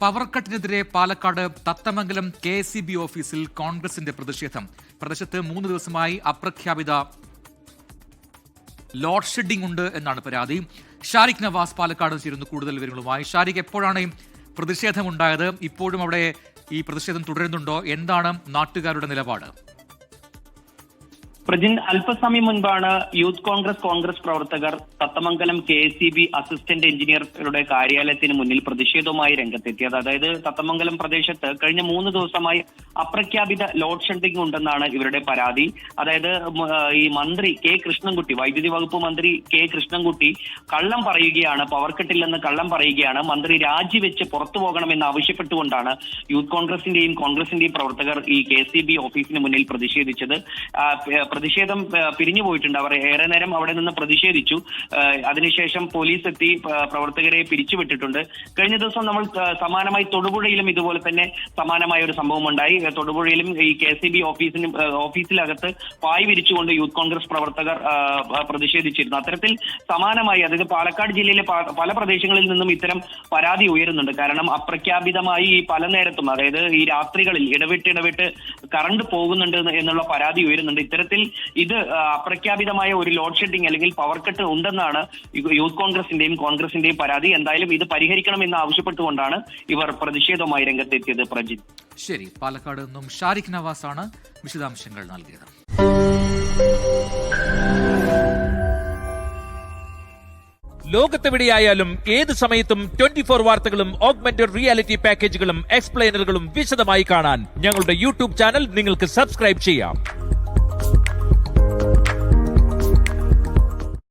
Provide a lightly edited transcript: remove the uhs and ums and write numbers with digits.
Power കട്ടിനെതിരെ Palakkad Thathamangalam KSEB ഓഫീസിൽ കോൺഗ്രസിന്റെ പ്രതിഷേധം. പ്രദേശത്ത് 3 ദിവസമായി അപ്രഖ്യാപിത ലോഡ് ഷെഡിംഗ് ഉണ്ട് എന്നാണ് പരാതി. ഷാരിഖ് നവാസ് പാലക്കാട് ചേരുന്നു കൂടുതൽ വിവരങ്ങളുമായി. ഷാരിഖ്, എപ്പോഴാണ് പ്രതിഷേധമുണ്ടായത്? ഇപ്പോഴും അവിടെ ഈ പ്രതിഷേധം തുടരുന്നുണ്ടോ? എന്താണ് നാട്ടുകാരുടെ നിലപാട്? പ്രജിൻ, അല്പസമയം മുൻപാണ് യൂത്ത് കോൺഗ്രസ് പ്രവർത്തകർ തത്തമംഗലം KSEB അസിസ്റ്റന്റ് എഞ്ചിനീയറുടെ കാര്യാലയത്തിന് മുന്നിൽ പ്രതിഷേധവുമായി രംഗത്തെത്തിയത്. അതായത് തത്തമംഗലം പ്രദേശത്ത് കഴിഞ്ഞ 3 ദിവസമായി അപ്രഖ്യാപിത ലോഡ് ഷെഡിംഗ് ഉണ്ടെന്നാണ് ഇവരുടെ പരാതി. അതായത് ഈ മന്ത്രി കൃഷ്ണൻകുട്ടി, വൈദ്യുതി വകുപ്പ് മന്ത്രി കൃഷ്ണൻകുട്ടി കള്ളം പറയുകയാണ്, പവർ കട്ടില്ലെന്ന് കള്ളം പറയുകയാണ്. മന്ത്രി രാജിവെച്ച് പുറത്തു പോകണമെന്ന് ആവശ്യപ്പെട്ടുകൊണ്ടാണ് യൂത്ത് കോൺഗ്രസിന്റെയും പ്രവർത്തകർ ഈ KSEB ഓഫീസിന് മുന്നിൽ പ്രതിഷേധിച്ചത്. പ്രതിഷേധം പിരിഞ്ഞു പോയിട്ടുണ്ട്. അവർ ഏറെ നേരം അവിടെ നിന്ന് പ്രതിഷേധിച്ചു. അതിനുശേഷം പോലീസ് എത്തി പ്രവർത്തകരെ പിരിച്ചുവിട്ടിട്ടുണ്ട്. കഴിഞ്ഞ ദിവസം നമ്മൾ സമാനമായി തൊടുപുഴയിലും ഇതുപോലെ തന്നെ സമാനമായ ഒരു സംഭവം ഉണ്ടായി. തൊടുപുഴയിലും ഈ KSEB ഓഫീസിലകത്ത് പായ് വിരിച്ചുകൊണ്ട് യൂത്ത് കോൺഗ്രസ് പ്രവർത്തകർ പ്രതിഷേധിച്ചിരുന്നു. അത്തരത്തിൽ സമാനമായി, അതായത് പാലക്കാട് ജില്ലയിലെ പല പ്രദേശങ്ങളിൽ നിന്നും ഇത്തരം പരാതി ഉയരുന്നുണ്ട്. കാരണം അപ്രഖ്യാപിതമായി ഈ പല നേരത്തും, അതായത് ഈ രാത്രികളിൽ ഇടവിട്ട് കറണ്ട് പോകുന്നുണ്ട് എന്നുള്ള പരാതി ഉയരുന്നുണ്ട്. ഇത്തരത്തിൽ ഇത് അപ്രഖ്യാപിതമായ ഒരു ലോഡ് ഷെഡിംഗ് അല്ലെങ്കിൽ പവർ കട്ട് ഉണ്ടെന്നാണ് യൂത്ത് കോൺഗ്രസിന്റെയും പരാതി. എന്തായാലും ഇത് പരിഹരിക്കണമെന്ന് ആവശ്യപ്പെട്ടുകൊണ്ടാണ് ഇവർ പ്രതിഷേധവുമായി രംഗത്തെത്തിയത്. പ്രജിത്, ശരി. പാലക്കാട് നിന്നും ഷാരിഖ് നവാസ് ആണ് വിശദാംശങ്ങൾ നൽകിയത്. ലോകത്തെവിടെയായാലും ഏത് സമയത്തും 24 വാർത്തകളും ഓഗ്മെന്റഡ് റിയാലിറ്റി പാക്കേജുകളും എക്സ്പ്ലെയിനറുകളും വിശദമായി കാണാൻ ഞങ്ങളുടെ യൂട്യൂബ് ചാനൽ നിങ്ങൾക്ക് സബ്സ്ക്രൈബ് ചെയ്യാം.